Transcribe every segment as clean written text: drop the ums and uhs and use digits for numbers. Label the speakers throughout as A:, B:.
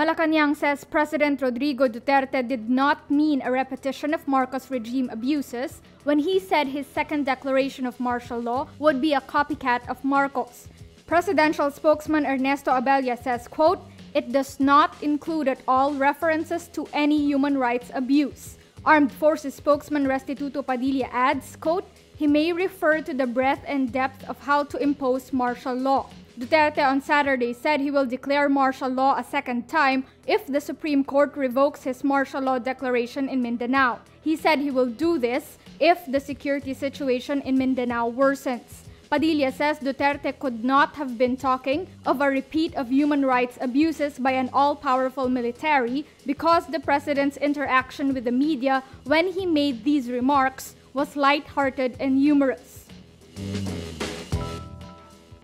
A: Malacanang says President Rodrigo Duterte did not mean a repetition of Marcos regime abuses when he said his second declaration of martial law would be a copycat of Marcos. Presidential spokesman Ernesto Abella says, quote, "It does not include at all references to any human rights abuse." Armed Forces spokesman Restituto Padilla adds, quote, "He may refer to the breadth and depth of how to impose martial law." Duterte on Saturday said he will declare martial law a second time if the Supreme Court revokes his martial law declaration in Mindanao. He said he will do this if the security situation in Mindanao worsens. Padilla says Duterte could not have been talking of a repeat of human rights abuses by an all-powerful military because the president's interaction with the media when he made these remarks was light-hearted and humorous.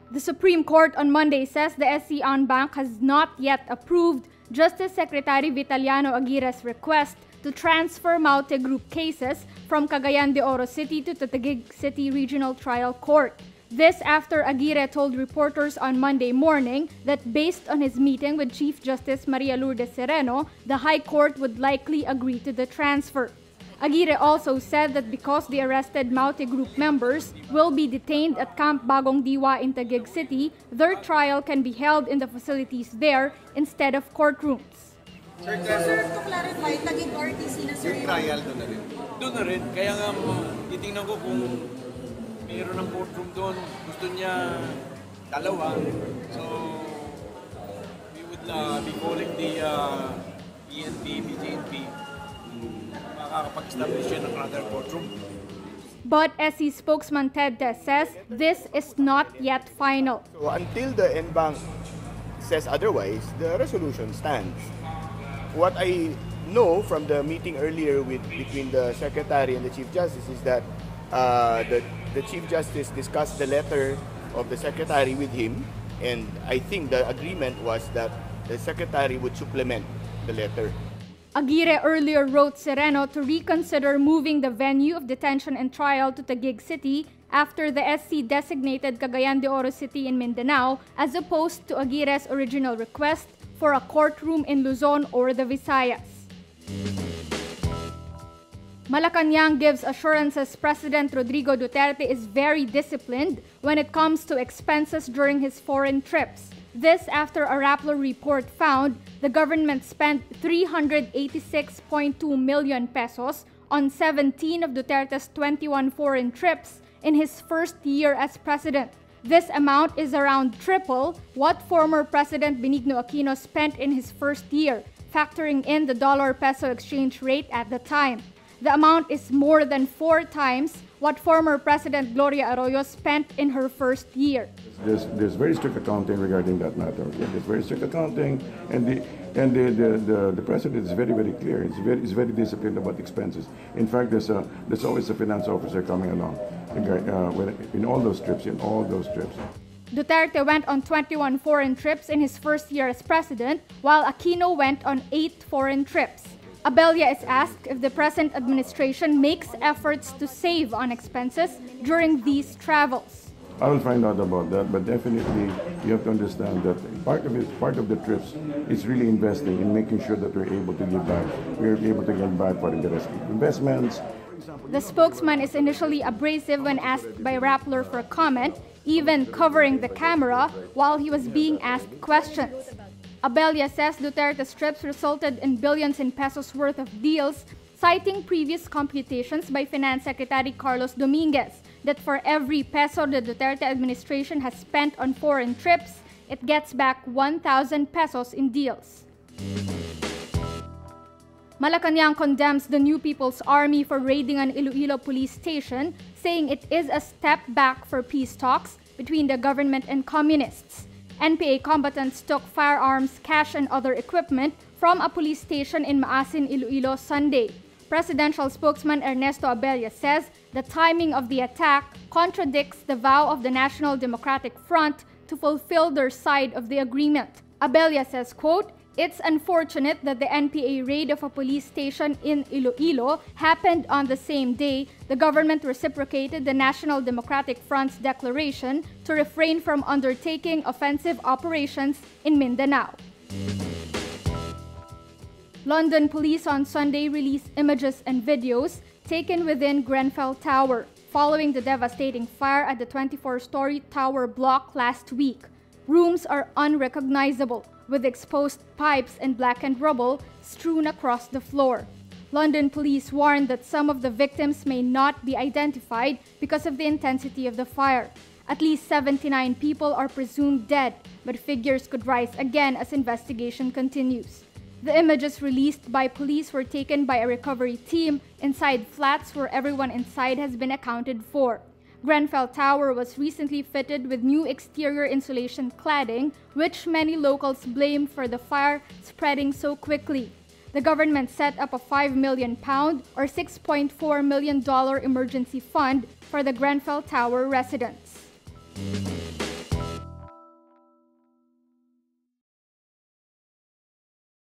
A: The Supreme Court on Monday says the SC en banc has not yet approved Justice Secretary Vitaliano Aguirre's request to transfer Maute Group cases from Cagayan de Oro City to the Taguig City Regional Trial Court. This after Aguirre told reporters on Monday morning that based on his meeting with Chief Justice Maria Lourdes Sereno, the High Court would likely agree to the transfer. Aguirre also said that because the arrested Maute Group members will be detained at Camp Bagong Diwa in Taguig City, their trial can be held in the facilities there instead of courtrooms.
B: Sir, to clarify, Taguig RTC na sir yung trial doon na rin?
C: Doon na rin. Kaya nga titingnan ko kung mayroon ng courtroom doon. Gusto niya dalawa. So, we would be calling the PNP, BJNP.
A: But SC spokesman Ted Tess says this is not yet final.
D: So until the en banc says otherwise, the resolution stands. What I know from the meeting earlier between the Secretary and the Chief Justice is that the Chief Justice discussed the letter of the Secretary with him, and I think the agreement was that the Secretary would supplement the letter.
A: Aguirre earlier wrote Sereno to reconsider moving the venue of detention and trial to Taguig City after the SC designated Cagayan de Oro City in Mindanao as opposed to Aguirre's original request for a courtroom in Luzon or the Visayas. Malacanang gives assurances President Rodrigo Duterte is very disciplined when it comes to expenses during his foreign trips. This after a Rappler report found the government spent 386.2 million pesos on 17 of Duterte's 21 foreign trips in his first year as president. This amount is around triple what former President Benigno Aquino spent in his first year, factoring in the dollar-peso exchange rate at the time. The amount is more than 4 times what former President Gloria Arroyo spent in her first year.
E: There's very strict accounting regarding that matter. Okay? There's very strict accounting, and the president is very clear. He's very disciplined about expenses. In fact, there's always a finance officer coming along in all those trips.
A: Duterte went on 21 foreign trips in his first year as president, while Aquino went on 8 foreign trips. Abella is asked if the present administration makes efforts to save on expenses during these travels.
E: I will find out about that, but definitely you have to understand that part of the trips is really investing in making sure that we're able to give back. We're able to get back for the investments.
A: The spokesman is initially abrasive when asked by Rappler for comment, even covering the camera while he was being asked questions. Abella says Duterte's trips resulted in billions in pesos worth of deals, citing previous computations by Finance Secretary Carlos Dominguez that for every peso the Duterte administration has spent on foreign trips, it gets back 1,000 pesos in deals. Malacanang condemns the New People's Army for raiding an Iloilo police station, saying it is a step back for peace talks between the government and communists. NPA combatants took firearms, cash, and other equipment from a police station in Maasin, Iloilo, Sunday. Presidential spokesman Ernesto Abella says the timing of the attack contradicts the vow of the National Democratic Front to fulfill their side of the agreement. Abella says, quote, "It's unfortunate that the NPA raid of a police station in Iloilo happened on the same day the government reciprocated the National Democratic Front's declaration to refrain from undertaking offensive operations in Mindanao." London police on Sunday released images and videos taken within Grenfell Tower following the devastating fire at the 24-story tower block last week. Rooms are unrecognizable, with exposed pipes and blackened rubble strewn across the floor. London police warned that some of the victims may not be identified because of the intensity of the fire. At least 79 people are presumed dead, but figures could rise again as investigation continues. The images released by police were taken by a recovery team inside flats where everyone inside has been accounted for. Grenfell Tower was recently fitted with new exterior insulation cladding, which many locals blame for the fire spreading so quickly. The government set up a £5 million or $6.4 million emergency fund for the Grenfell Tower residents.